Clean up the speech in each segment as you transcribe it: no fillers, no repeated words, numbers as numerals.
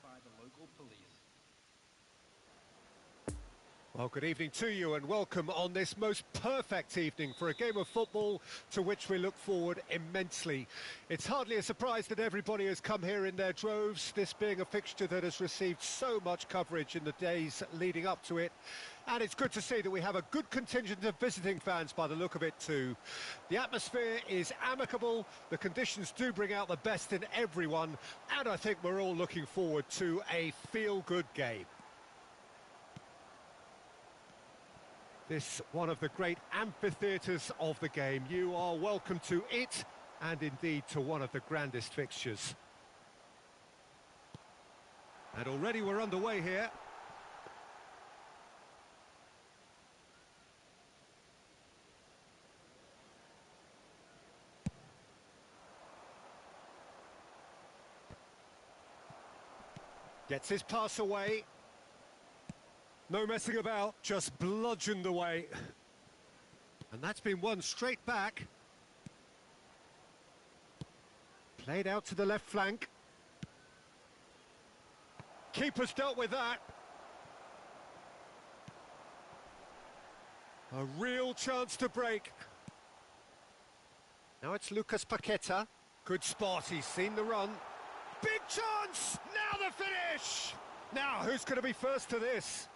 by the local police. Well, good evening to you and welcome on this most perfect evening for a game of football to which we look forward immensely. It's hardly a surprise that everybody has come here in their droves, this being a fixture that has received so much coverage in the days leading up to it. And it's good to see that we have a good contingent of visiting fans by the look of it too. The atmosphere is amicable, the conditions do bring out the best in everyone, and I think we're all looking forward to a feel-good game. This one of the great amphitheatres of the game. You are welcome to it, and indeed to one of the grandest fixtures. And already we're underway here. Gets his pass away. No messing about, just bludgeoned away. And that's been won straight back. Played out to the left flank. Keeper's dealt with that. A real chance to break. Now it's Lucas Paqueta. Good spot, he's seen the run. Big chance! Now the finish! Now, who's going to be first to this?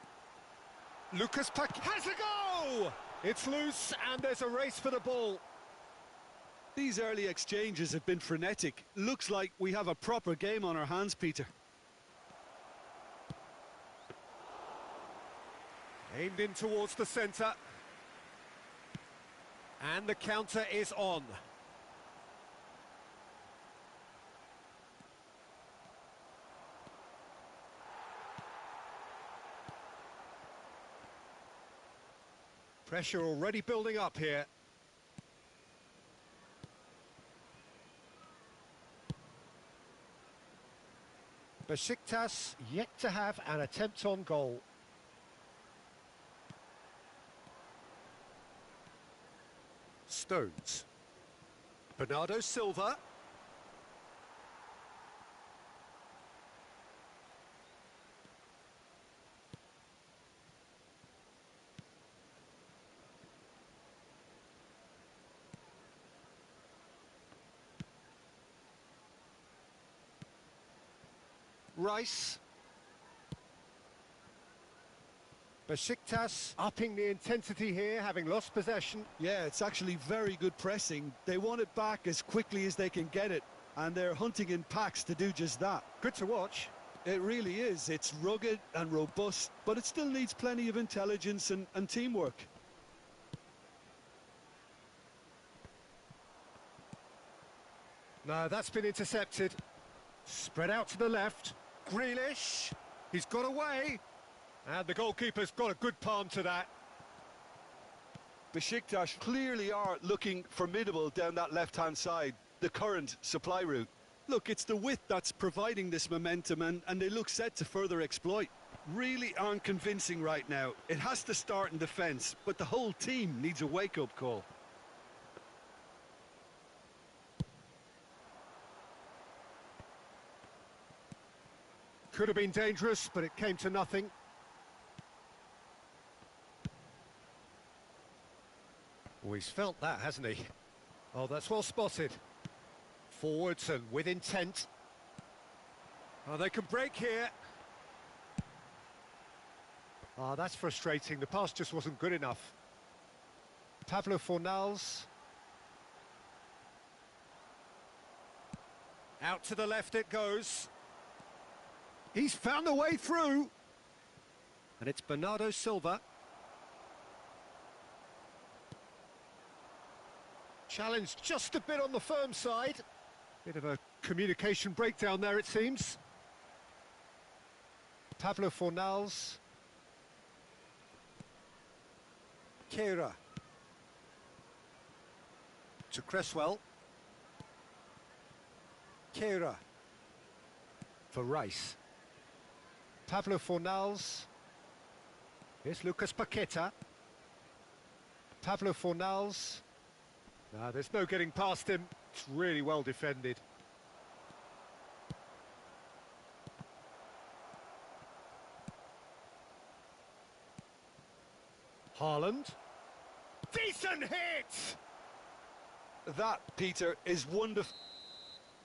Lucas Paqueta has a go! It's loose and there's a race for the ball. These early exchanges have been frenetic. Looks like we have a proper game on our hands, Peter. Aimed in towards the centre. And the counter is on. Pressure already building up here. Besiktas yet to have an attempt on goal. Stones. Bernardo Silva. Rice. Besiktas upping the intensity here, having lost possession. Yeah, it's actually very good pressing. They want it back as quickly as they can get it, and they're hunting in packs to do just that. Good to watch. It really is. It's rugged and robust, but it still needs plenty of intelligence and teamwork. No, that's been intercepted. Spread out to the left. Grealish, he's got away, and the goalkeeper's got a good palm to that. Besiktas clearly are looking formidable down that left-hand side, the current supply route. Look, it's the width that's providing this momentum, and they look set to further exploit. Really aren't convincing right now. It has to start in defence, but the whole team needs a wake-up call. Could have been dangerous, but it came to nothing. Oh, he's felt that, hasn't he? Oh, that's well spotted. Forwards and with intent. Oh, they can break here. Oh, that's frustrating. The pass just wasn't good enough. Pablo Fornals. Out to the left it goes. He's found a way through. And it's Bernardo Silva. Challenged just a bit on the firm side. Bit of a communication breakdown there, it seems. Pablo Fornals. Kehra. To Cresswell. Kehra. For Rice. Pablo Fornals. Here's Lucas Paqueta. Pablo Fornals. No, there's no getting past him. It's really well defended. Haaland. Decent hit! That, Peter, is wonderful.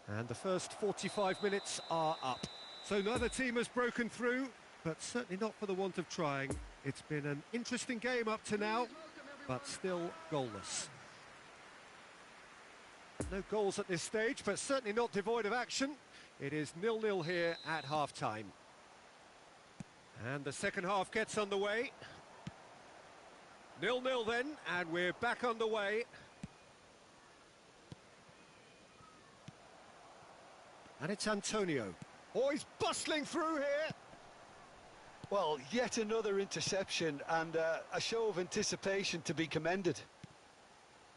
And the first 45 minutes are up. So neither team has broken through, but certainly not for the want of trying. It's been an interesting game up to now, but still goalless. No goals at this stage, but certainly not devoid of action. It is 0-0 here at half-time. And the second half gets underway. 0-0 then, and we're back underway. And it's Antonio. Oh, he's bustling through here. Well, yet another interception and a show of anticipation to be commended.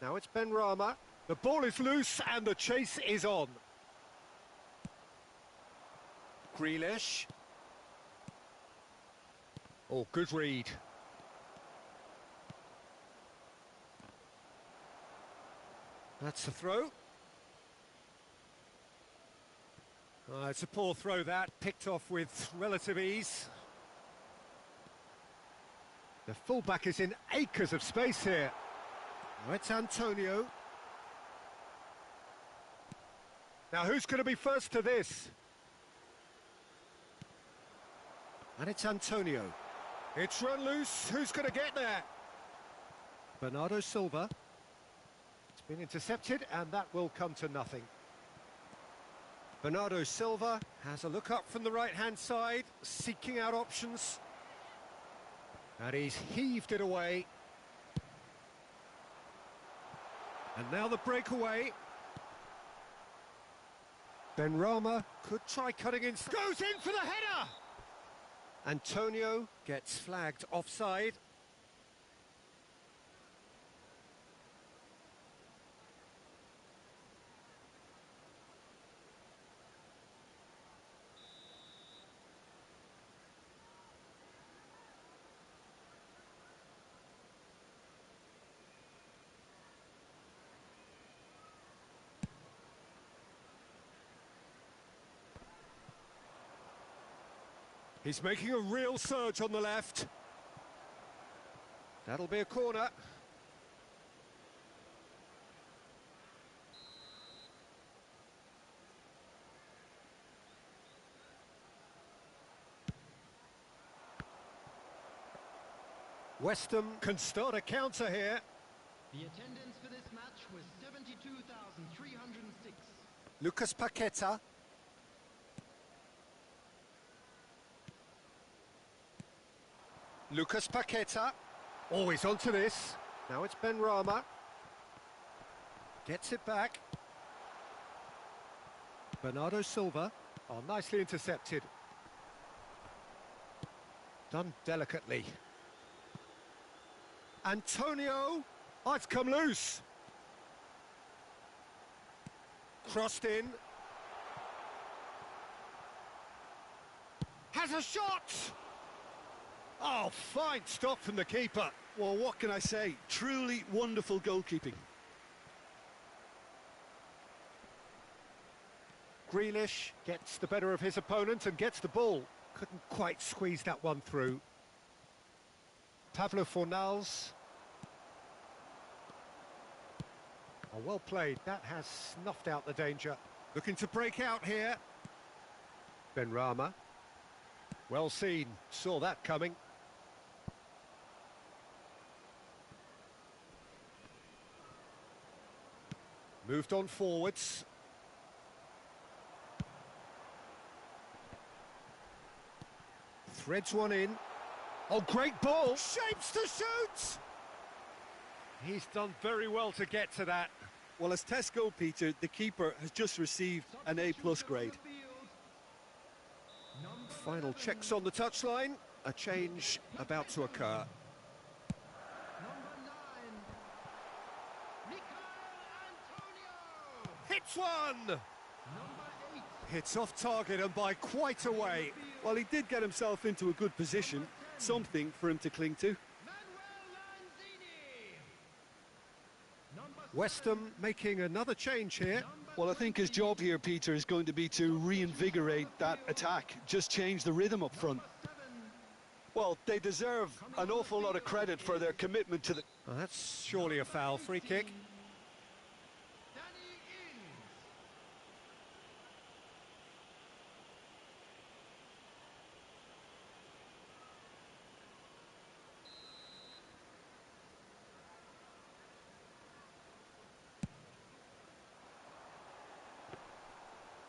Now it's Benrahma. The ball is loose and the chase is on. Grealish. Oh, good read. That's a throw. It's a poor throw that, picked off with relative ease. The fullback is in acres of space here. Now it's Antonio. Now who's going to be first to this? And it's Antonio. It's run loose, who's going to get there? Bernardo Silva. It's been intercepted and that will come to nothing. Bernardo Silva has a look up from the right-hand side, seeking out options. And he's heaved it away. And now the breakaway. Benrahma could try cutting in. Goes in for the header! Antonio gets flagged offside. He's making a real surge on the left. That'll be a corner. West Ham can start a counter here. The attendance for this match was 72,306. Lucas Paqueta. Lucas Paqueta. Always onto this. Now it's Benrahma. Gets it back. Bernardo Silva. Oh, nicely intercepted. Done delicately. Antonio. Oh, it's come loose. Crossed in. Has a shot! Oh, fine stop from the keeper. Well, what can I say? Truly wonderful goalkeeping. Grealish gets the better of his opponent and gets the ball. Couldn't quite squeeze that one through. Pablo Fornals. Oh, well played. That has snuffed out the danger. Looking to break out here. Benrahma. Well seen. Saw that coming. Moved on forwards. Threads one in. Oh, great ball! Shapes to shoot! He's done very well to get to that. Well, as tests go, Peter, the keeper has just received an A+ grade. Final checks on the touchline. A change about to occur. Hits one! Hits off target and by quite a way. Well, he did get himself into a good position, something for him to cling to. West Ham making another change here. Well, I think his job here, Peter, is going to be to reinvigorate that attack, just change the rhythm up front. Well, they deserve an awful lot of credit for their commitment to the... Well, that's surely a foul. Free kick.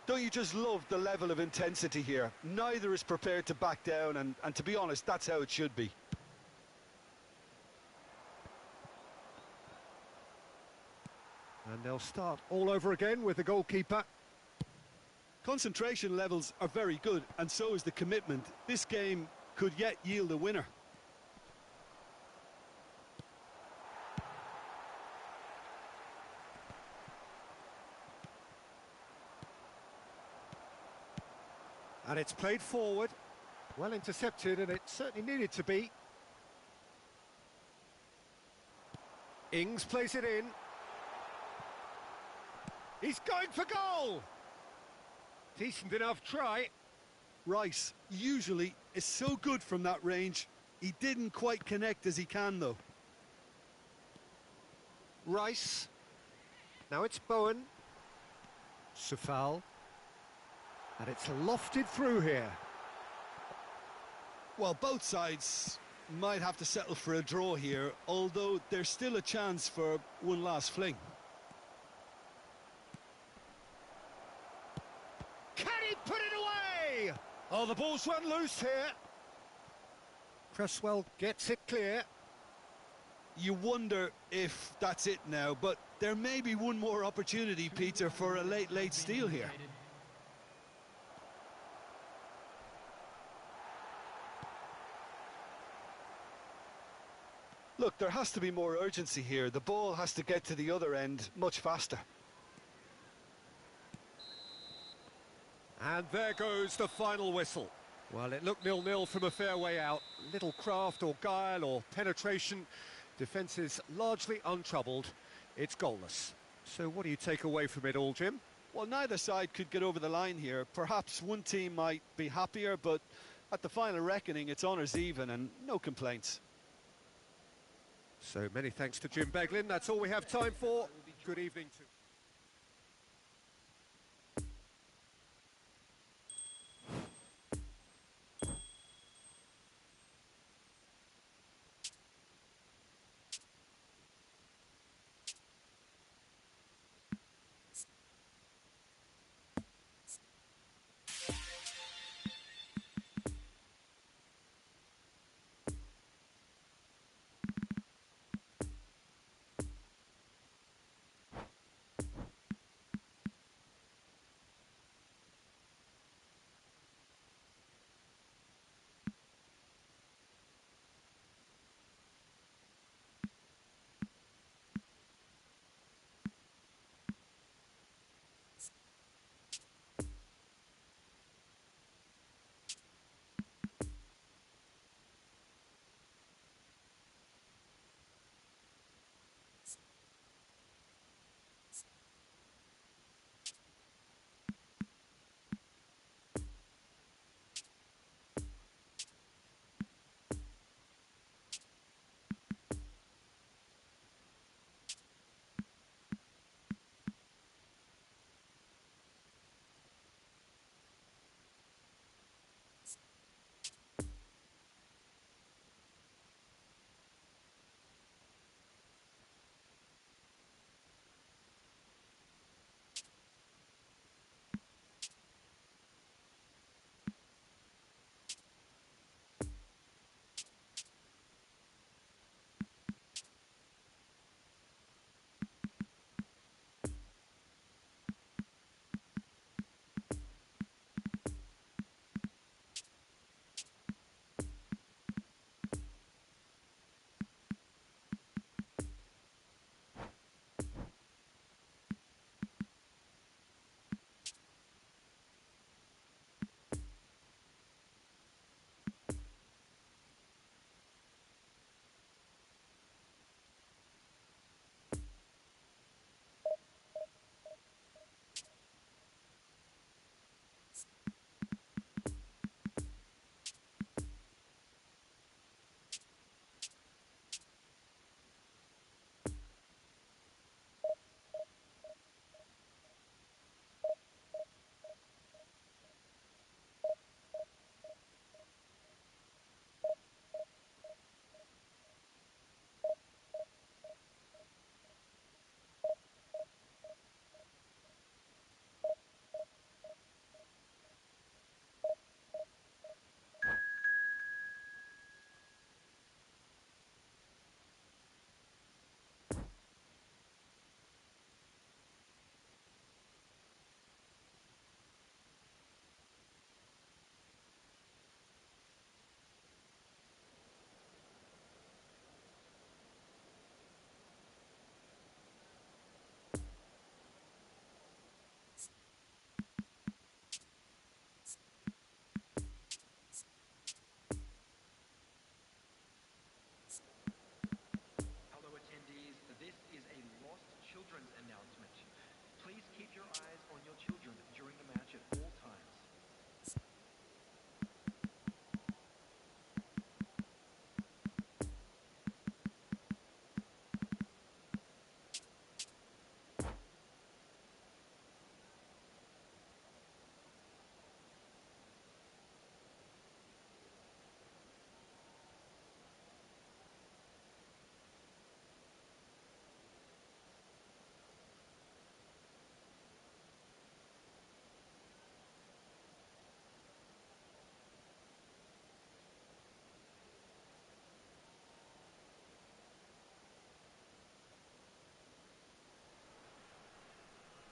Don't you just love the level of intensity here? Neither is prepared to back down, and to be honest, that's how it should be. And they'll start all over again with the goalkeeper. Concentration levels are very good, and so is the commitment. This game could yet yield a winner. And it's played forward. Well intercepted, and it certainly needed to be. Ings plays it in. He's going for goal! Decent enough try. Rice usually is so good from that range. He didn't quite connect as he can, though. Rice. Now it's Bowen. Sufal. And it's lofted through here. Well, both sides might have to settle for a draw here, although there's still a chance for one last fling. Can he put it away? Oh, the ball's run loose here. Cresswell gets it clear. You wonder if that's it now, but there may be one more opportunity, Peter, for a late steal here. Look, there has to be more urgency here. The ball has to get to the other end much faster. And there goes the final whistle. Well, it looked 0-0 from a fair way out. Little craft or guile or penetration. Defence is largely untroubled. It's goalless. So what do you take away from it all, Jim? Well, neither side could get over the line here. Perhaps one team might be happier, but at the final reckoning, it's honours even and no complaints. So many thanks to Jim Beglin. That's all we have time for. Good evening to...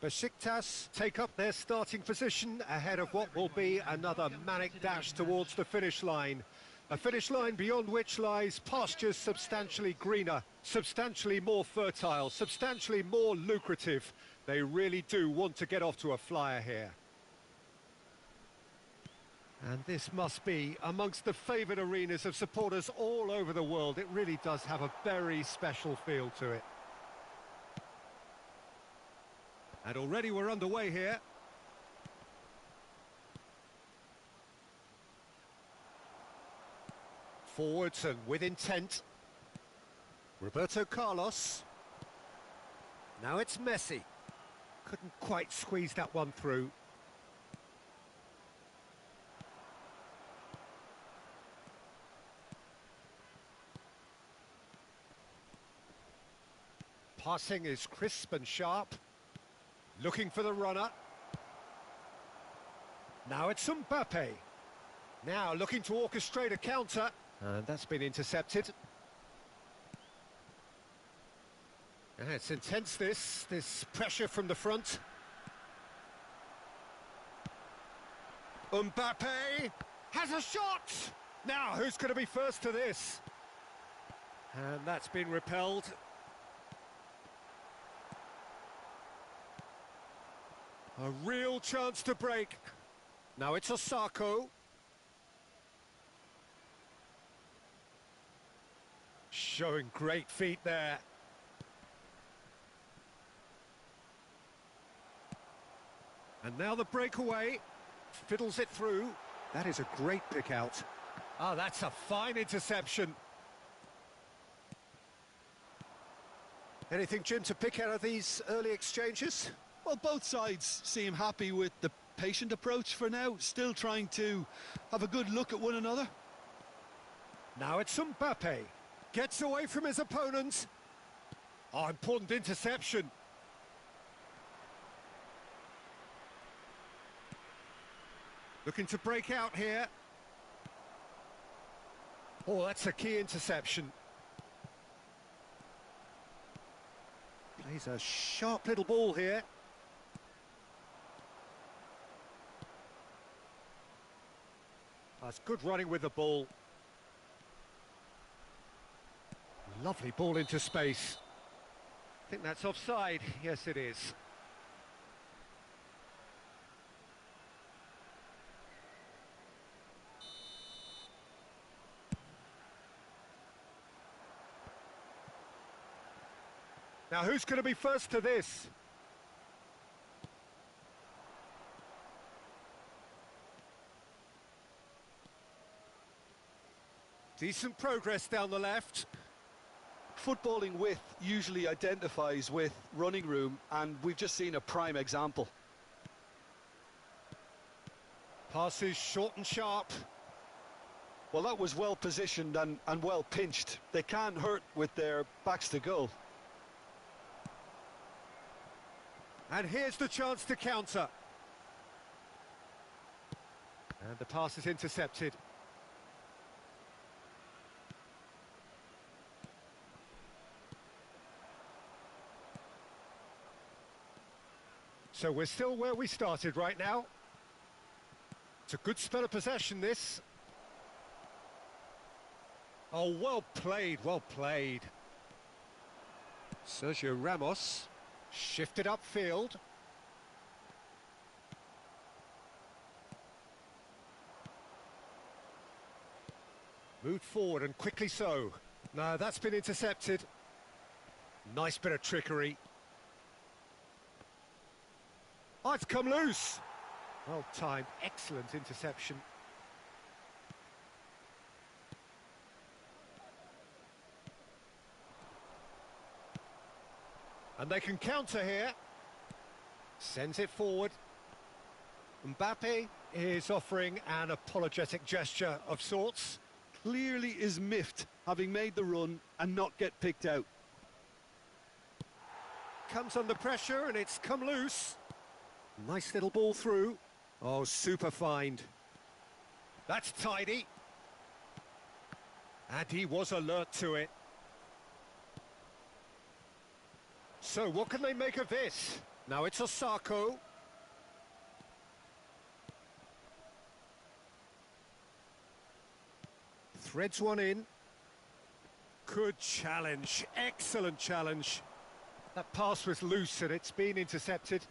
Besiktas take up their starting position ahead of what will be another manic dash towards the finish line. A finish line beyond which lies pastures substantially greener, substantially more fertile, substantially more lucrative. They really do want to get off to a flyer here. And this must be amongst the favoured arenas of supporters all over the world. It really does have a very special feel to it. And already we're underway here. Forwards and with intent. Roberto Carlos. Now it's Messi. Couldn't quite squeeze that one through. Passing is crisp and sharp. Looking for the runner. Now it's Mbappe. Now looking to orchestrate a counter. And that's been intercepted. And it's intense, this pressure from the front. Mbappe has a shot! Now, who's going to be first to this? And that's been repelled. A real chance to break. Now it's Osako. Showing great feet there. And now the breakaway. Fiddles it through. That is a great pick out. Ah, that's a fine interception. Anything, Jim, to pick out of these early exchanges? Well, both sides seem happy with the patient approach for now, still trying to have a good look at one another. Now it's Mbappe. Gets away from his opponent. Oh, important interception. Looking to break out here. Oh, that's a key interception. Plays a sharp little ball here. That's good running with the ball. Lovely ball into space. I think that's offside. Yes, it is. Now, who's going to be first to this? Decent progress down the left. Footballing width usually identifies with running room, and we've just seen a prime example. Passes short and sharp. Well, that was well positioned and well pinched. They can't hurt with their backs to goal. And here's the chance to counter. And the pass is intercepted. So we're still where we started right now. It's a good spell of possession, this. Oh, well played, well played. Sergio Ramos shifted upfield. Moved forward and quickly so. No, that's been intercepted. Nice bit of trickery. Oh, it's come loose. Well timed, excellent interception. And they can counter here. Sends it forward. Mbappe is offering an apologetic gesture of sorts. Clearly is miffed, having made the run and not get picked out. Comes under pressure and it's come loose. Nice little ball through. Oh, super find. That's tidy. And he was alert to it. So what can they make of this? Now it's Osako. Threads one in. Good challenge, excellent challenge. That pass was loose and it's been intercepted.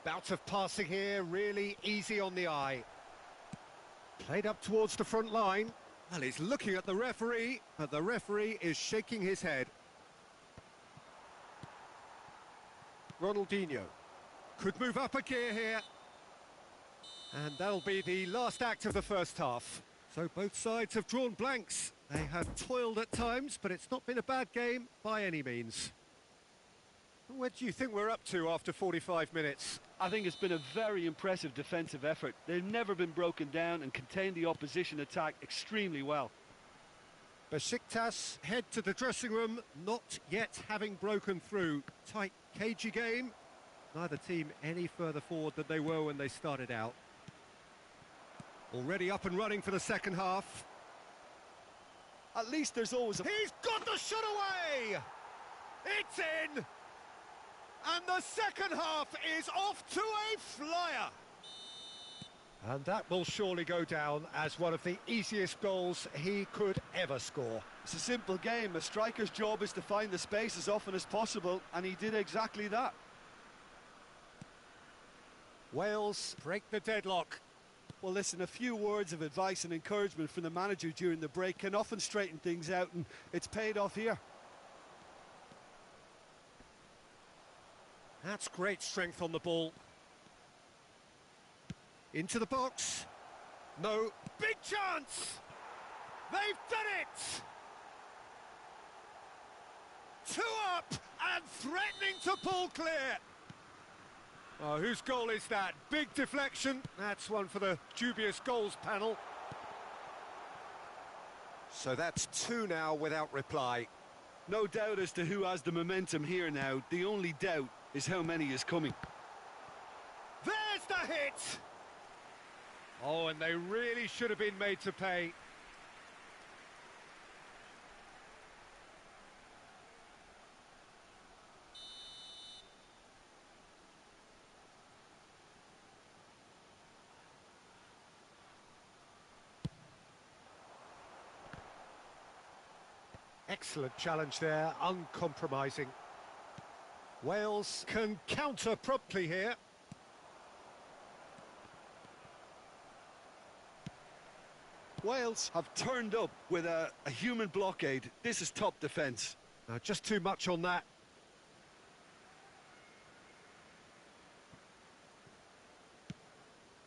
Bout of passing here, really easy on the eye. Played up towards the front line. Well, he's looking at the referee, but the referee is shaking his head. Ronaldinho could move up a gear here. And that'll be the last act of the first half. So both sides have drawn blanks. They have toiled at times, but it's not been a bad game by any means. Where do you think we're up to after 45 minutes? I think it's been a very impressive defensive effort. They've never been broken down and contained the opposition attack extremely well. Besiktas head to the dressing room, not yet having broken through. Tight, cagey game. Neither team any further forward than they were when they started out. Already up and running for the second half. At least there's always a... He's got the shot away! It's in! And the second half is off to a flyer! And that will surely go down as one of the easiest goals he could ever score. It's a simple game. A striker's job is to find the space as often as possible, and he did exactly that. Wales break the deadlock. Well, listen, a few words of advice and encouragement from the manager during the break can often straighten things out, and it's paid off here. That's great strength on the ball. Into the box. No. Big chance! They've done it! Two up and threatening to pull clear. Oh, whose goal is that? Big deflection. That's one for the dubious goals panel. So that's two now without reply. No doubt as to who has the momentum here now. The only doubt is how many is coming. There's the hit! Oh, and they really should have been made to pay. Excellent challenge there, uncompromising. Wales can counter promptly here. Wales have turned up with a human blockade. This is top defence. Just too much on that.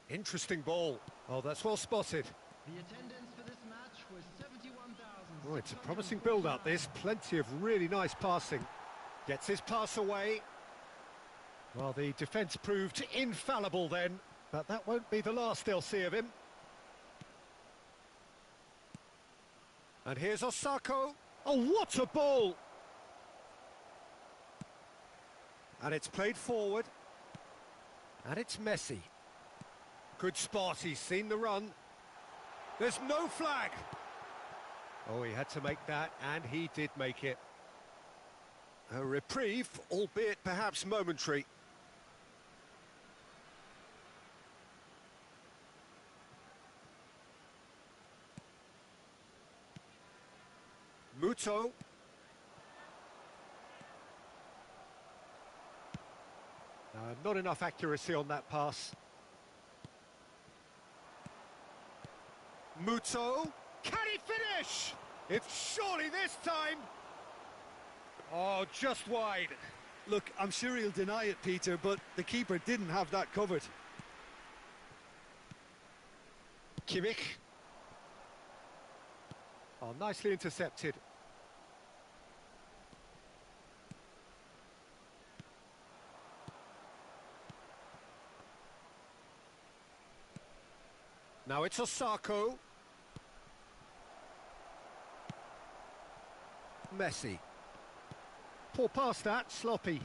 Interesting ball. Oh, that's well spotted. The attendance for this match was 71,000. Oh, it's a promising build-up, this. Plenty of really nice passing. Gets his pass away. Well, the defence proved infallible then, but that won't be the last they'll see of him. And here's Osako. Oh, what a ball! And it's played forward. And it's Messi. Good spot, he's seen the run. There's no flag! Oh, he had to make that, and he did make it. A reprieve, albeit perhaps momentary. Muto. Not enough accuracy on that pass. Muto. Can he finish? It's surely this time. Oh, just wide. Look, I'm sure he'll deny it, Peter, but the keeper didn't have that covered. Kimmich. Oh, nicely intercepted. Now it's Osako. Messi. Poor pass that, sloppy.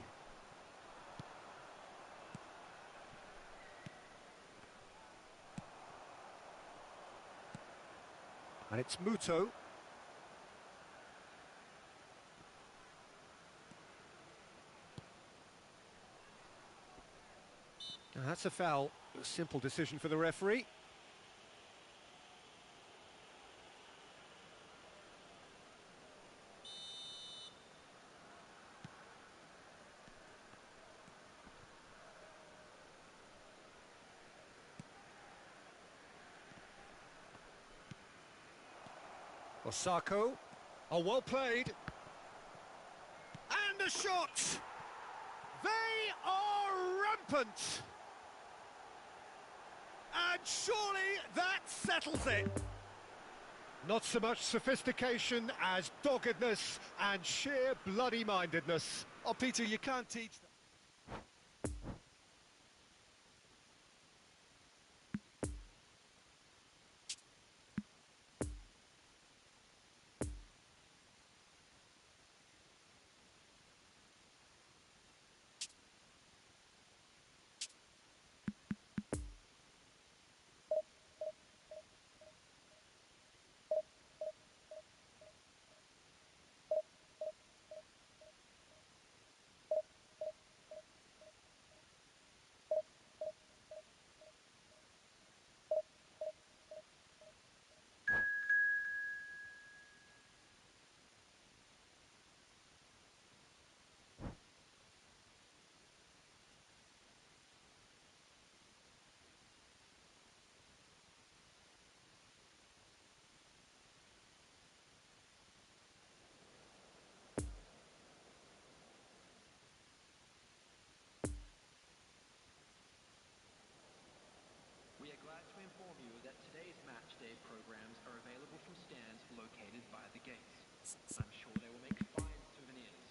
And it's Muto. That's a foul. A simple decision for the referee. Osako. Oh, well played. And a shot! They are rampant! And surely that settles it. Not so much sophistication as doggedness and sheer bloody-mindedness. Oh, Peter, you can't teach that. We are glad to inform you that today's match day programs are available from stands located by the gates. I'm sure they will make fine souvenirs.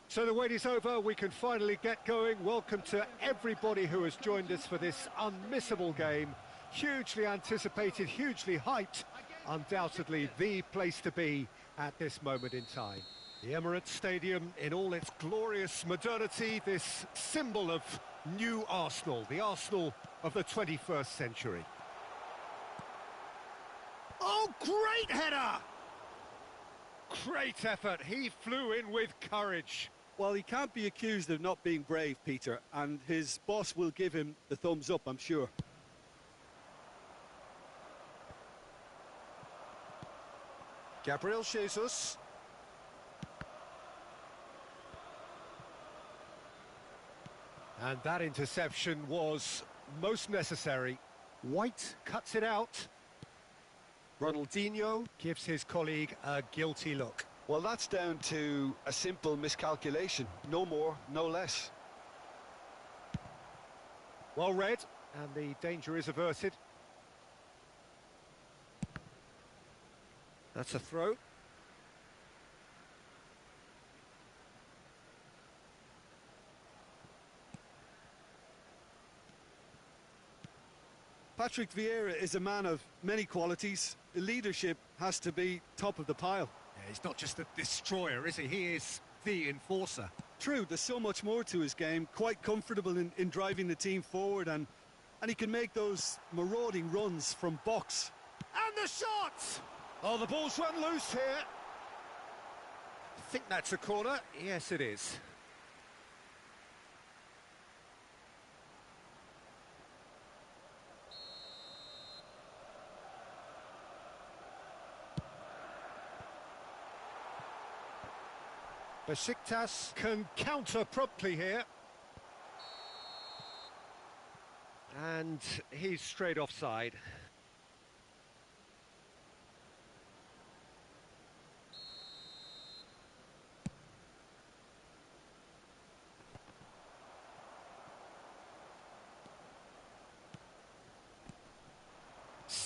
So the wait is over, we can finally get going. Welcome to everybody who has joined us for this unmissable game. Hugely anticipated, hugely hyped, undoubtedly the place to be at this moment in time. The Emirates Stadium in all its glorious modernity, this symbol of new Arsenal, the Arsenal of the 21st century. Oh, great header! Great effort, he flew in with courage. Well, he can't be accused of not being brave, Peter, and his boss will give him the thumbs up, I'm sure. Gabriel Jesus. And that interception was most necessary. White cuts it out. Ronaldinho gives his colleague a guilty look. Well, that's down to a simple miscalculation. No more, no less. Well read, and the danger is averted. That's a throw. Patrick Vieira is a man of many qualities. The leadership has to be top of the pile. Yeah, he's not just a destroyer, is he? He is the enforcer. True, there's so much more to his game. Quite comfortable in driving the team forward, and he can make those marauding runs from box. And the shot! Oh, the ball's run loose here. I think that's a corner. Yes, it is. Besiktas can counter promptly here. And he's straight offside.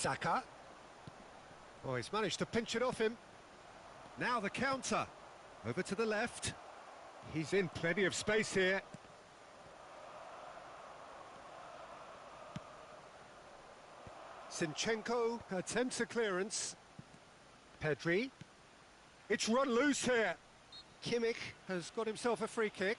Saka. Oh, he's managed to pinch it off him. Now the counter. Over to the left. He's in plenty of space here. Zinchenko attempts a clearance. Pedri. It's run loose here. Kimmich has got himself a free kick.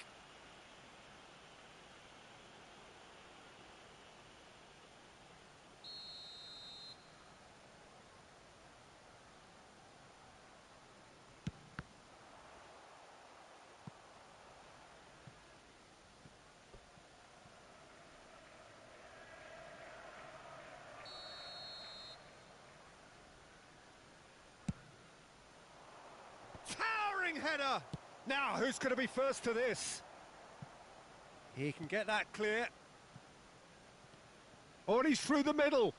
Towering header! Now, who's going to be first to this? He can get that clear. Oh, and he's through the middle.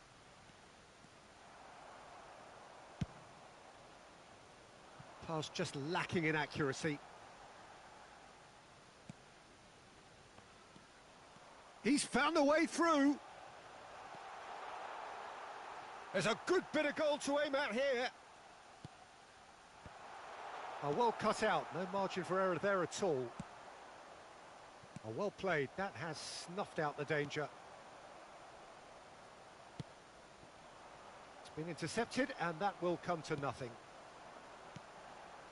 Pass just lacking in accuracy. He's found a way through. There's a good bit of goal to aim at here. Oh, well cut out, no margin for error there at all. Oh, well played, that has snuffed out the danger. It's been intercepted and that will come to nothing.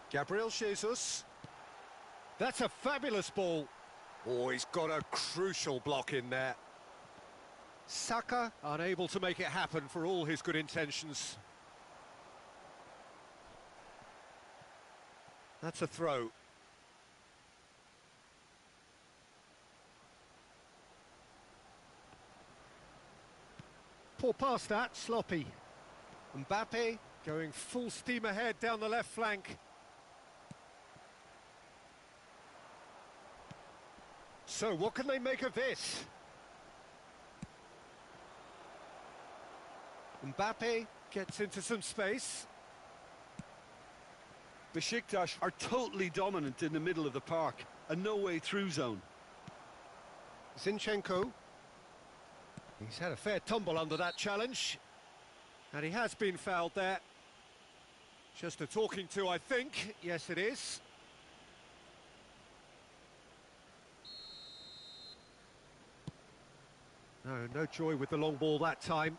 Gabriel Jesus. That's a fabulous ball. Oh, he's got a crucial block in there. Saka unable to make it happen for all his good intentions. That's a throw. Poor pass that, sloppy. Mbappe going full steam ahead down the left flank. So what can they make of this? Mbappe gets into some space. Besiktas are totally dominant in the middle of the park, a no-way through zone. Zinchenko. He's had a fair tumble under that challenge. And he has been fouled there. Just a talking to, I think. Yes, it is. No joy with the long ball that time.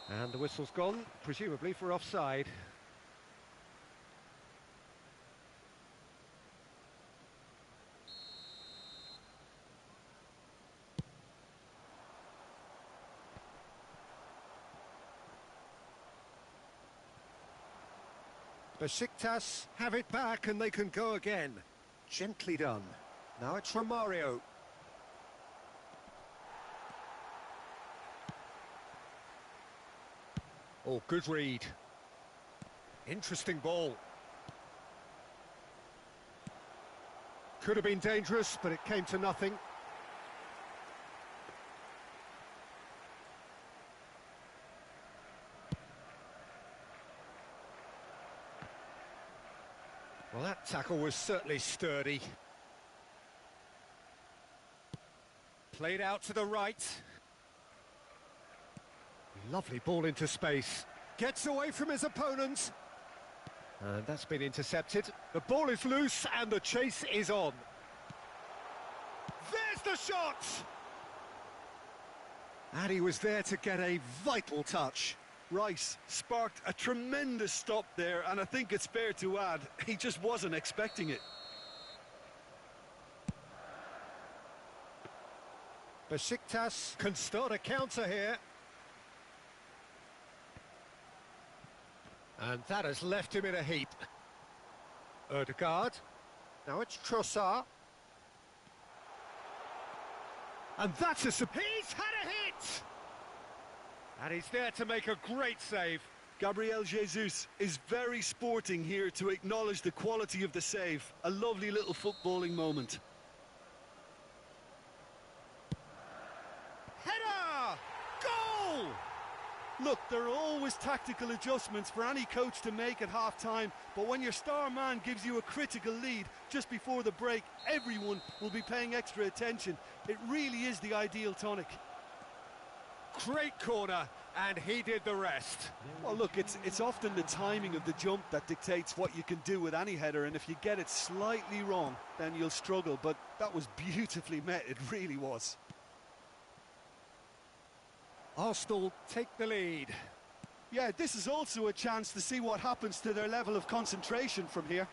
And the whistle's gone, presumably for offside. Besiktas have it back and they can go again. Gently done. Now it's Romario. Oh, good read. Interesting ball. Could have been dangerous, but it came to nothing. Well, that tackle was certainly sturdy. Played out to the right. Lovely ball into space. Gets away from his opponent. And that's been intercepted. The ball is loose and the chase is on. There's the shot! And he was there to get a vital touch. Rice sparked a tremendous stop there, and I think it's fair to add, he just wasn't expecting it. Besiktas can start a counter here. And that has left him in a heap. Ødegaard. Now it's Trossard. And that's a... He's had a hit! And he's there to make a great save. Gabriel Jesus is very sporting here to acknowledge the quality of the save. A lovely little footballing moment. Header! Goal! Look, there are always tactical adjustments for any coach to make at half-time, but when your star man gives you a critical lead just before the break, everyone will be paying extra attention. It really is the ideal tonic. Great corner, and he did the rest. Well, look, it's often the timing of the jump that dictates what you can do with any header, and if you get it slightly wrong, then you'll struggle, but that was beautifully met, it really was. Arsenal take the lead. Yeah, this is also a chance to see what happens to their level of concentration from here.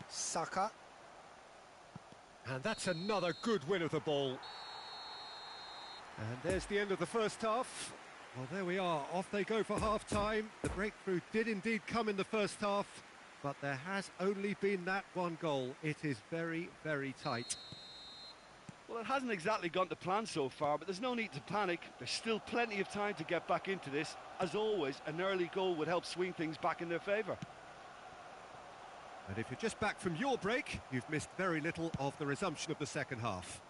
Saka. And that's another good win of the ball. And there's the end of the first half. Well, there we are. Off they go for half-time. The breakthrough did indeed come in the first half, but there has only been that one goal. It is very, very tight. Well, it hasn't exactly gone to plan so far, but there's no need to panic. There's still plenty of time to get back into this. As always, an early goal would help swing things back in their favour. And if you're just back from your break, you've missed very little of the resumption of the second half.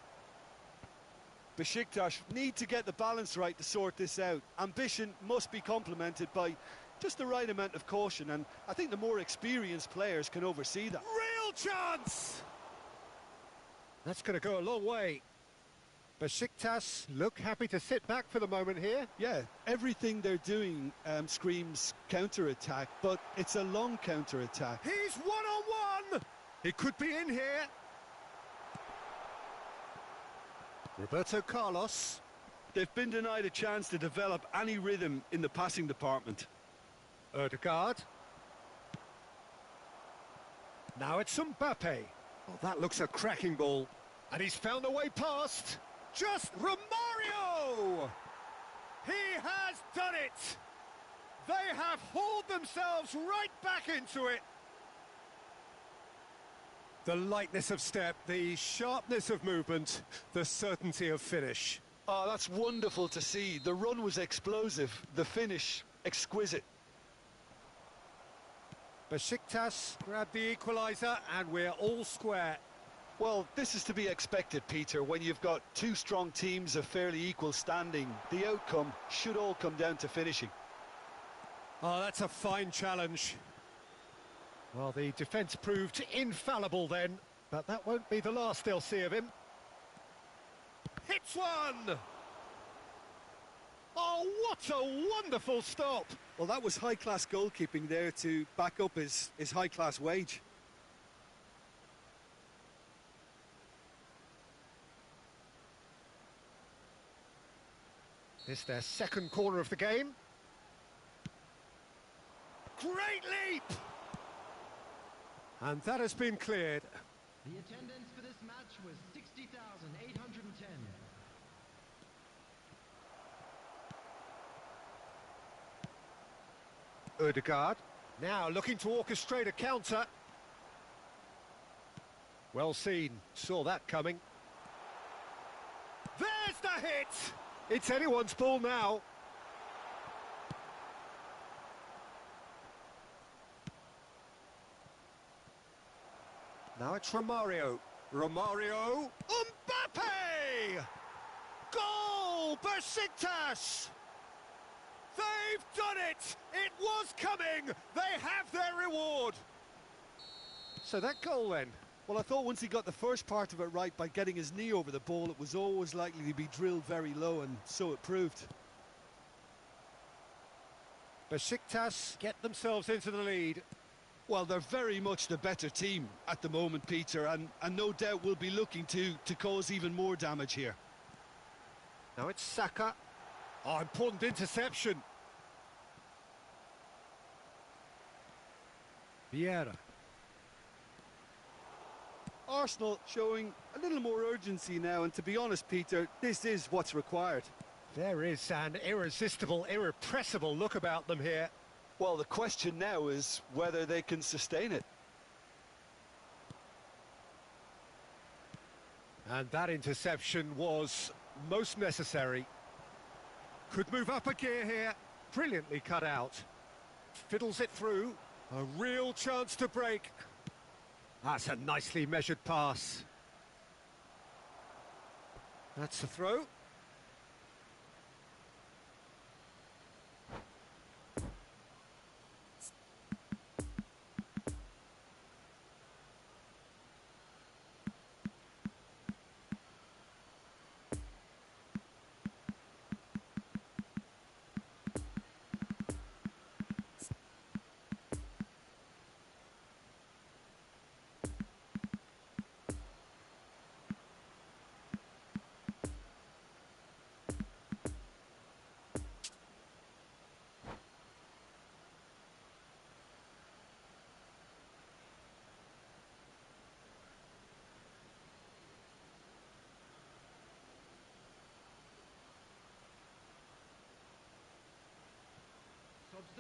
Besiktas need to get the balance right to sort this out. Ambition must be complemented by just the right amount of caution, and I think the more experienced players can oversee that. Real chance! That's going to go a long way. Besiktas look happy to sit back for the moment here. Yeah, everything they're doing screams counter-attack, but it's a long counter-attack. He's one-on-one! He could be in here. Roberto Carlos. They've been denied a chance to develop any rhythm in the passing department. Odegaard. Now it's Mbappe. Oh, that looks a cracking ball. And he's found a way past. Just Romario! He has done it! They have hauled themselves right back into it. The lightness of step, the sharpness of movement, the certainty of finish. Oh, that's wonderful to see. The run was explosive, the finish exquisite. Besiktas grab the equaliser and we're all square. Well, this is to be expected, Peter. When you've got two strong teams of fairly equal standing, the outcome should all come down to finishing. Oh, that's a fine challenge. Well, the defence proved infallible then, but that won't be the last they'll see of him. Hits one! Oh, what a wonderful stop! Well, that was high-class goalkeeping there to back up his high-class wage. This is their second corner of the game. Great leap! And that has been cleared. The attendance for this match was 60,810. Odegaard, now looking to orchestrate a counter. Well seen, saw that coming. There's the hit! It's anyone's ball now. Now it's Romario. Romario, Mbappe! Goal, Besiktas! They've done it! It was coming! They have their reward! So that goal then? Well, I thought once he got the first part of it right by getting his knee over the ball, it was always likely to be drilled very low, and so it proved. Besiktas get themselves into the lead. Well, they're very much the better team at the moment, Peter, and no doubt will be looking to cause even more damage here. Now it's Saka. Oh, important interception. Vieira. Arsenal showing a little more urgency now, and to be honest, Peter, this is what's required. There is an irresistible, irrepressible look about them here. Well, the question now is whether they can sustain it. And that interception was most necessary. Could move up a gear here. Brilliantly cut out. Fiddles it through. A real chance to break. That's a nicely measured pass. That's a throw.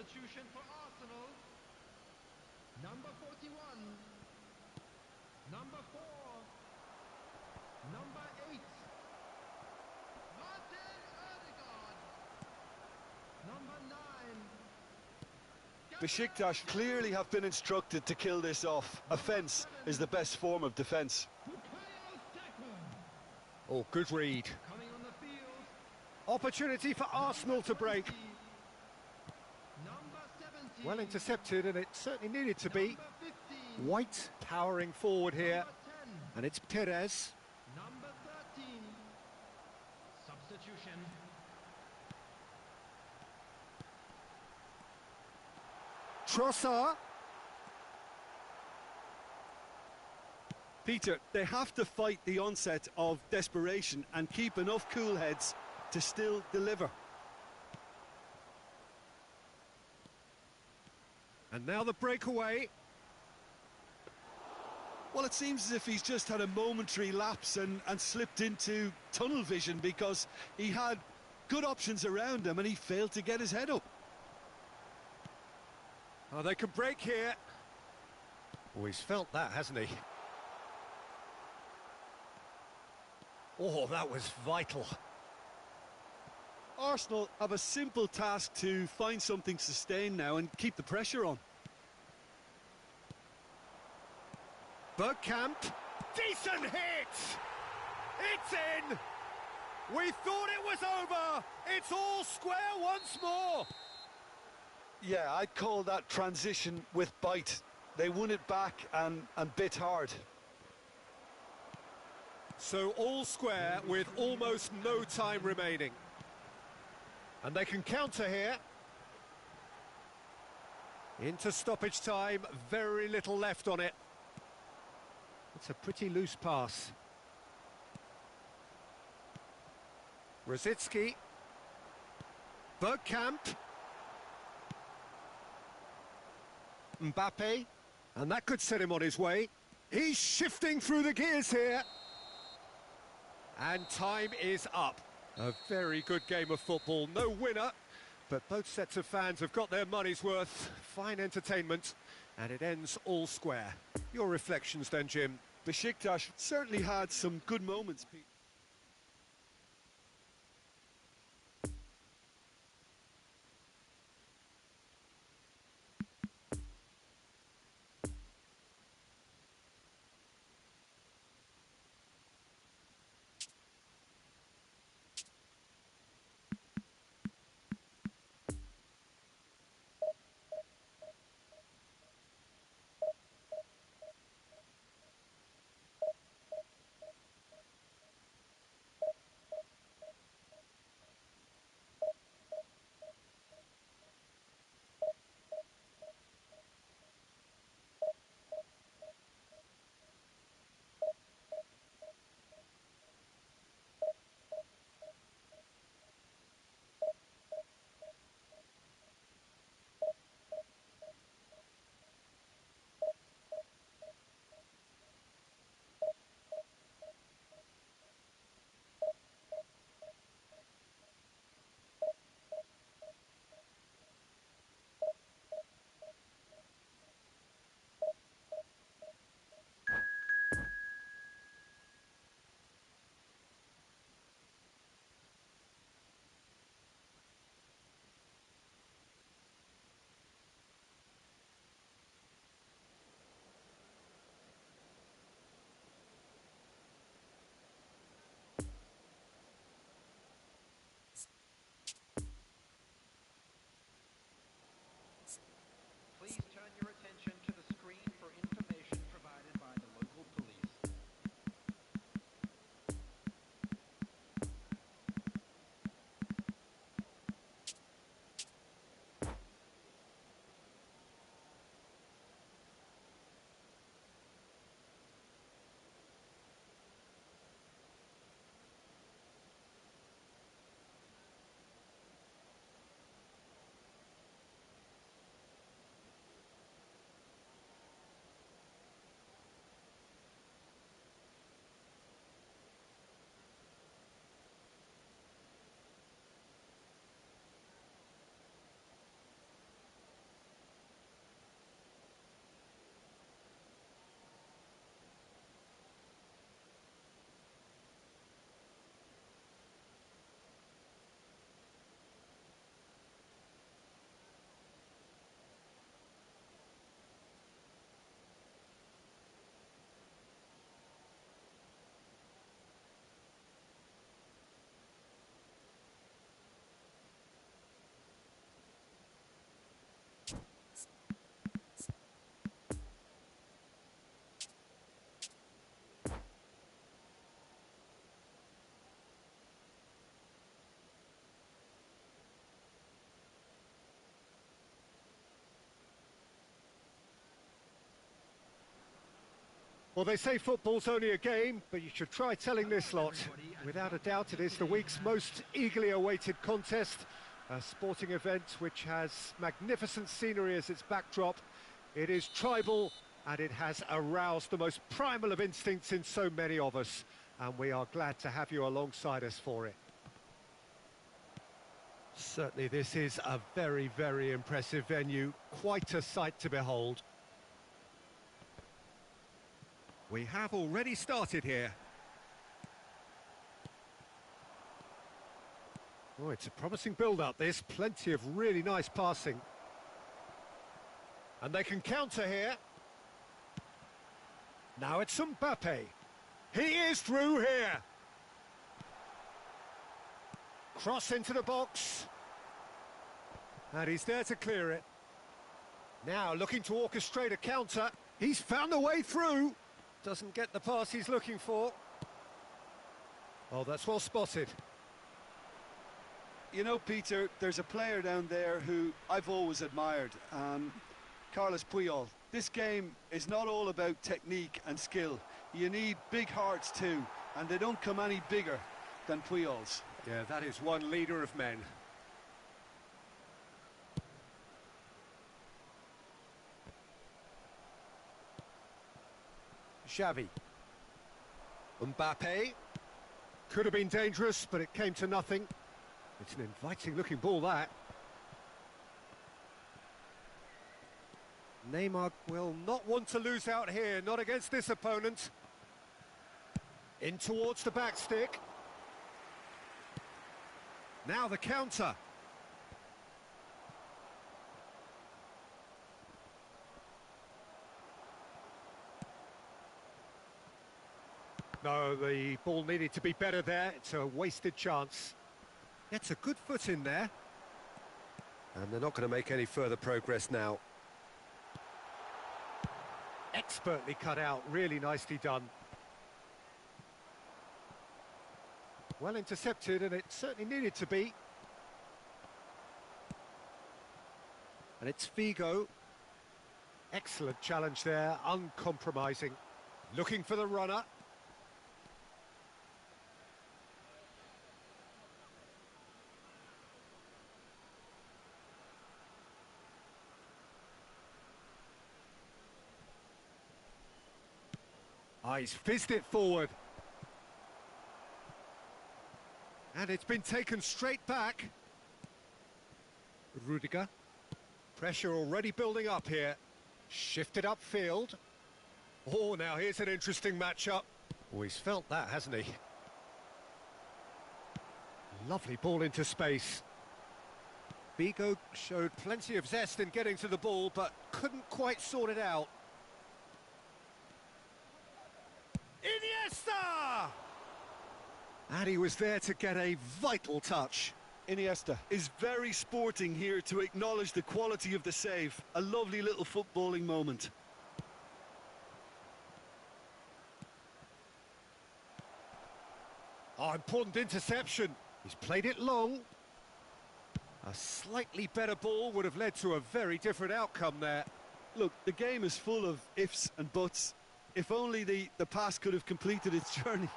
Substitution for Arsenal. Number 41. Number 4. Number 8. Martin Odegaard. Number 9. Besiktas clearly have been instructed to kill this off. Offence is the best form of defence. Oh, good read. Coming on the field. Opportunity for Arsenal to break. Number 17. Well intercepted, and it certainly needed to be. Number 15. White powering forward here, Number 10. and it's Perez. Number 13. Substitution. Trossard. Peter, they have to fight the onset of desperation and keep enough cool heads to still deliver. And now the breakaway. Well, it seems as if he's just had a momentary lapse and slipped into tunnel vision, because he had good options around him and he failed to get his head up. Oh, they can break here. Oh, he's felt that, hasn't he? Oh, that was vital. Arsenal have a simple task to find something sustained now and keep the pressure on. Bergkamp. Decent hit! It's in! We thought it was over! It's all square once more! Yeah, I'd call that transition with bite. They won it back and bit hard. So all square with almost no time remaining. And they can counter here. Into stoppage time, very little left on it. It's a pretty loose pass. Rosicki. Bergkamp. Mbappe. And that could set him on his way. He's shifting through the gears here. And time is up. A very good game of football. No winner, but both sets of fans have got their money's worth. Fine entertainment, and it ends all square. Your reflections then, Jim? Besiktas certainly had some good moments, Pete. Well, they say football's only a game, but you should try telling this lot. Without a doubt, it is the week's most eagerly awaited contest, a sporting event which has magnificent scenery as its backdrop. It is tribal, and it has aroused the most primal of instincts in so many of us, and we are glad to have you alongside us for it. Certainly this is a very, very impressive venue, quite a sight to behold. We have already started here. Oh, it's a promising build-up, this. Plenty of really nice passing. And they can counter here. Now it's Mbappe. He is through here. Cross into the box. And he's there to clear it. Now looking to orchestrate a counter. He's found a way through. Doesn't get the pass he's looking for. Oh, that's well spotted. You know, Peter, there's a player down there who I've always admired, Carlos Puyol. This game is not all about technique and skill. You need big hearts too, and they don't come any bigger than Puyol's. Yeah, that is one leader of men. Xavi. Mbappe. Could have been dangerous, but it came to nothing. It's an inviting-looking ball, that. Neymar will not want to lose out here, not against this opponent. In towards the back stick. Now the counter. No, the ball needed to be better there. It's a wasted chance. Gets a good foot in there. And they're not going to make any further progress now. Expertly cut out, really nicely done. Well intercepted, and it certainly needed to be. And it's Figo. Excellent challenge there, uncompromising. Looking for the runner. Ah, he's fizzed it forward. And it's been taken straight back. Rudiger. Pressure already building up here. Shifted upfield. Oh, now here's an interesting matchup. Oh, he's felt that, hasn't he? Lovely ball into space. Figo showed plenty of zest in getting to the ball, but couldn't quite sort it out. Iniesta! And he was there to get a vital touch. Iniesta is very sporting here to acknowledge the quality of the save. A lovely little footballing moment. Oh, important interception. He's played it long. A slightly better ball would have led to a very different outcome there. Look, the game is full of ifs and buts. If only the pass could have completed its journey.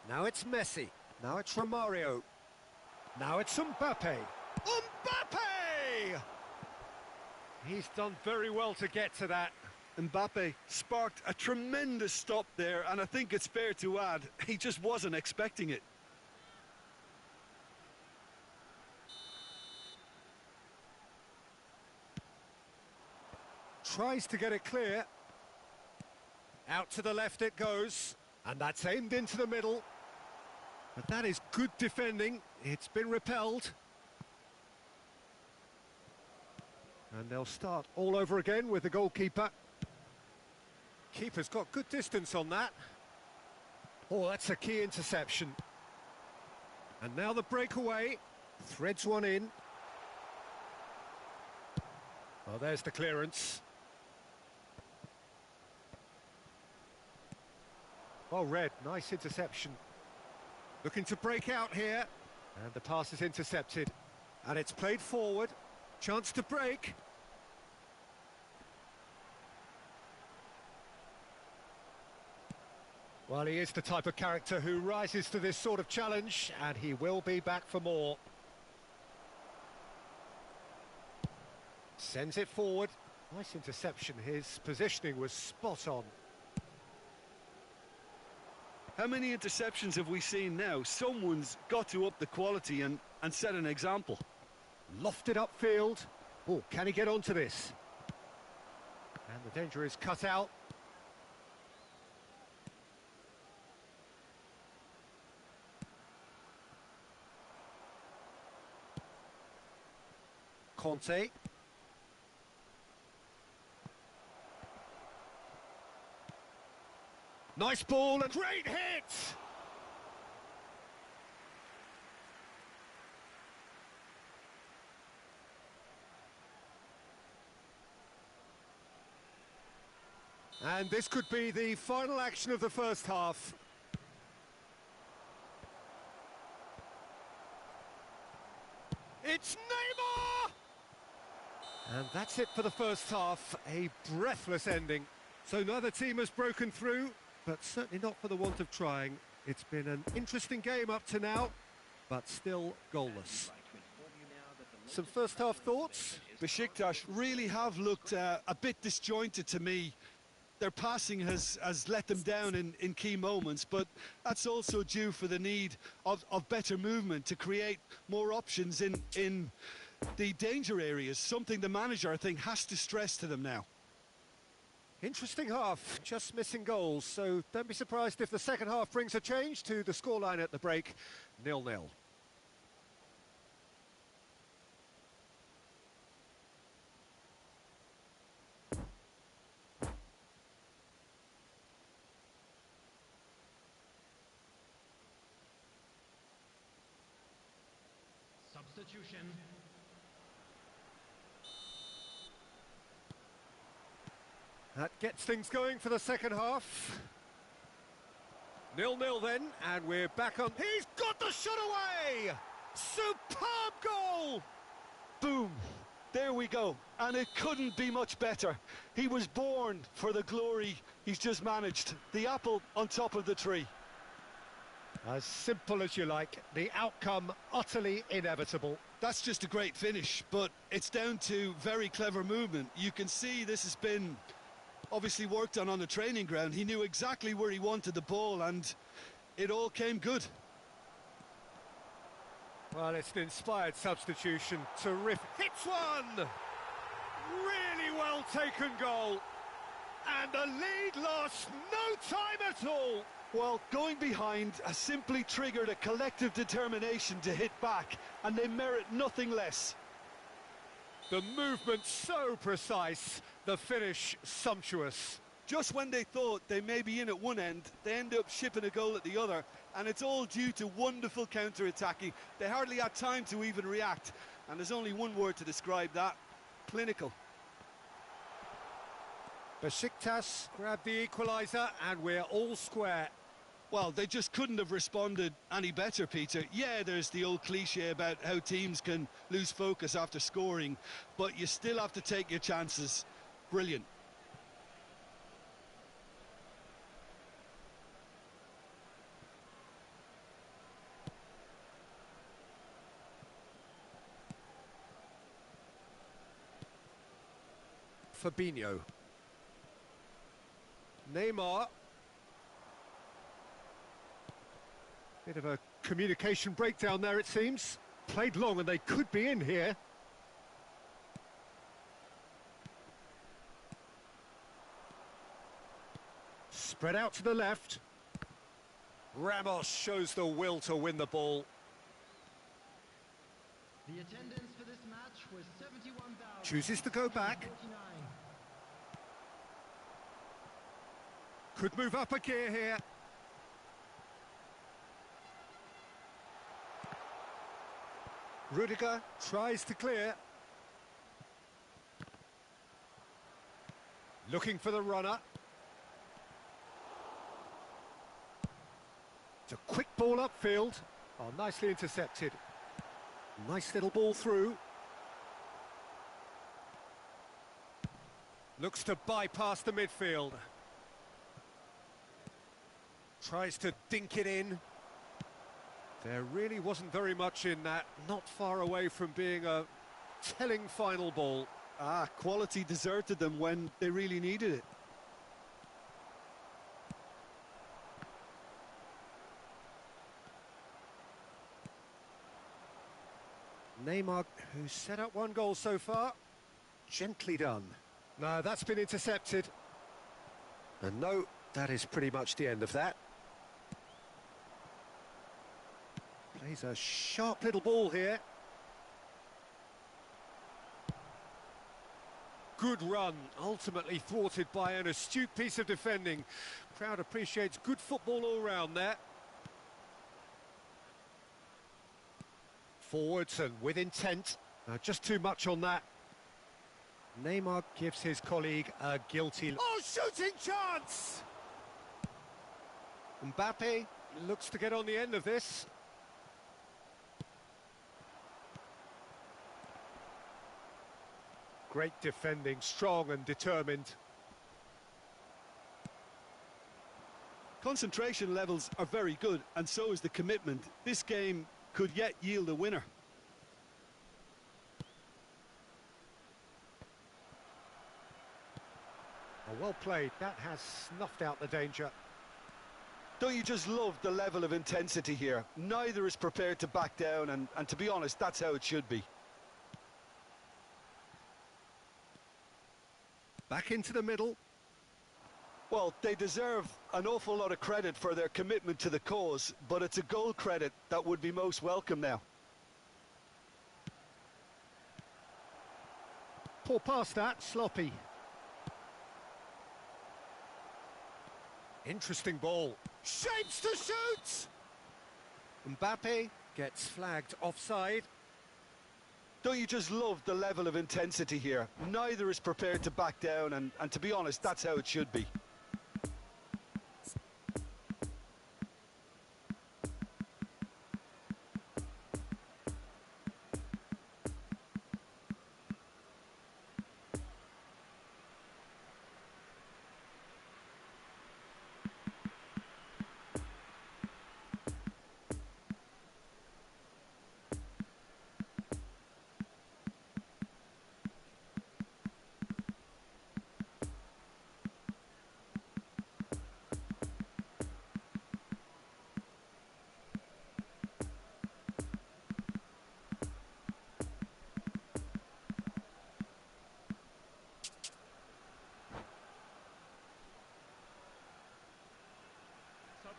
Now it's Messi. Now it's Romario. Now it's Mbappe. Mbappe! He's done very well to get to that. Mbappe sparked a tremendous stop there, and I think it's fair to add, he just wasn't expecting it. Tries to get it clear. Out to the left it goes. And that's aimed into the middle. But that is good defending. It's been repelled. And they'll start all over again with the goalkeeper. Keeper's got good distance on that. Oh, that's a key interception. And now the breakaway. Threads one in. Well, there's the clearance. Well read, nice interception. Looking to break out here. And the pass is intercepted. And it's played forward. Chance to break. Well, he is the type of character who rises to this sort of challenge, and he will be back for more. Sends it forward. Nice interception. His positioning was spot on. How many interceptions have we seen now? Someone's got to up the quality and set an example. Lofted upfield. Oh, can he get onto this? And the danger is cut out. Conte. Nice ball and great hit! And this could be the final action of the first half. It's Neymar! And that's it for the first half, a breathless ending. So neither team has broken through, but certainly not for the want of trying. It's been an interesting game up to now, but still goalless. Some first half thoughts? Besiktas really have looked a bit disjointed to me. Their passing has let them down in key moments, but that's also due for the need of better movement to create more options in the danger areas, something the manager, I think, has to stress to them now. Interesting half, just missing goals, so don't be surprised if the second half brings a change to the scoreline at the break, 0-0. Substitution. That gets things going for the second half. 0-0 then, and we're back on. He's got the shot away! Superb goal! Boom! There we go. And it couldn't be much better. He was born for the glory he's just managed. The apple on top of the tree. As simple as you like, the outcome utterly inevitable. That's just a great finish, but it's down to very clever movement. You can see this has been obviously worked on the training ground. He knew exactly where he wanted the ball, and it all came good. Well, it's an inspired substitution. Terrific. Hits one! Really well taken goal. And the lead lost no time at all. Well, going behind has simply triggered a collective determination to hit back, and they merit nothing less. The movement so precise, the finish sumptuous. Just when they thought they may be in at one end, they end up shipping a goal at the other, and it's all due to wonderful counter-attacking. They hardly had time to even react, and there's only one word to describe that: clinical. Besiktas grab the equaliser, and we're all square. Well, they just couldn't have responded any better, Peter. Yeah, there's the old cliche about how teams can lose focus after scoring, but you still have to take your chances. Brilliant. Fabinho. Neymar. Bit of a communication breakdown there, it seems. Played long and they could be in here. Spread out to the left. Ramos shows the will to win the ball. The attendance for this match was 71,000. Chooses to go back. Could move up a gear here. Rudiger tries to clear. Looking for the runner. It's a quick ball upfield. Oh, nicely intercepted. Nice little ball through. Looks to bypass the midfield. Tries to dink it in. There really wasn't very much in that, not far away from being a telling final ball. Quality deserted them when they really needed it. Neymar, who's set up one goal so far. Gently done. No, that's been intercepted. And no, that is pretty much the end of that. Plays a sharp little ball here. Good run, ultimately thwarted by an astute piece of defending. Crowd appreciates good football all round there. Forwards and with intent. Just too much on that. Neymar gives his colleague a guilty... Oh, shooting chance! Mbappe looks to get on the end of this. Great defending, strong and determined. Concentration levels are very good, and so is the commitment. This game could yet yield a winner. Oh, well played. That has snuffed out the danger. Don't you just love the level of intensity here? Neither is prepared to back down, and to be honest, that's how it should be. Back into the middle. Well, they deserve an awful lot of credit for their commitment to the cause, but it's a goal credit that would be most welcome now. Poor pass that, sloppy. Interesting ball. Shapes to shoot! Mbappe gets flagged offside. Don't you just love the level of intensity here? Neither is prepared to back down, and to be honest, that's how it should be.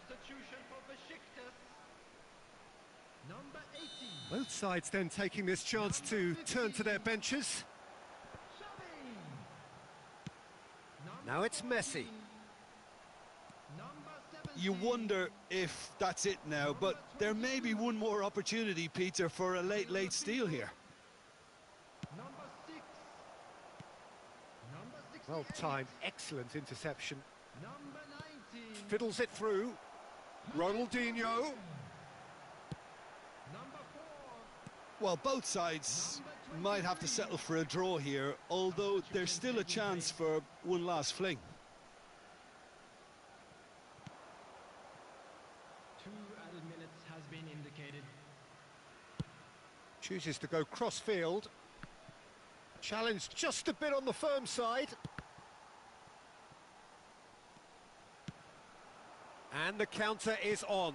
Substitution for Besiktas. Number 18. Both sides then taking this chance to turn to their benches. Now it's Messi. You wonder if that's it now, but there may be one more opportunity, Peter, for a late steal here. Well timed, excellent interception. Number 19. Fiddles it through. Ronaldinho. Number 4. Well, both sides might have to settle for a draw here, although there's still a chance for one last fling. 2 added minutes has been indicated. Chooses to go cross-field. Challenged just a bit on the firm side. And the counter is on.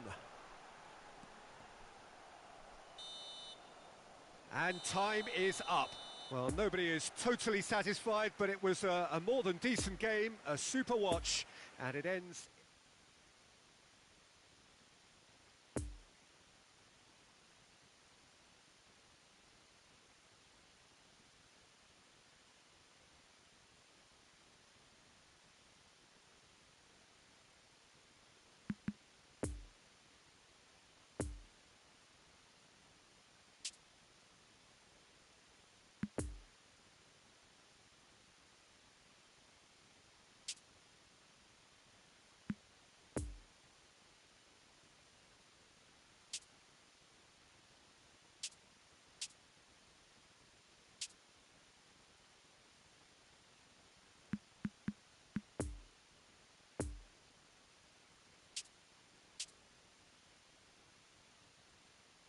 And time is up. Well, nobody is totally satisfied, but it was a more than decent game, a super watch, and it ends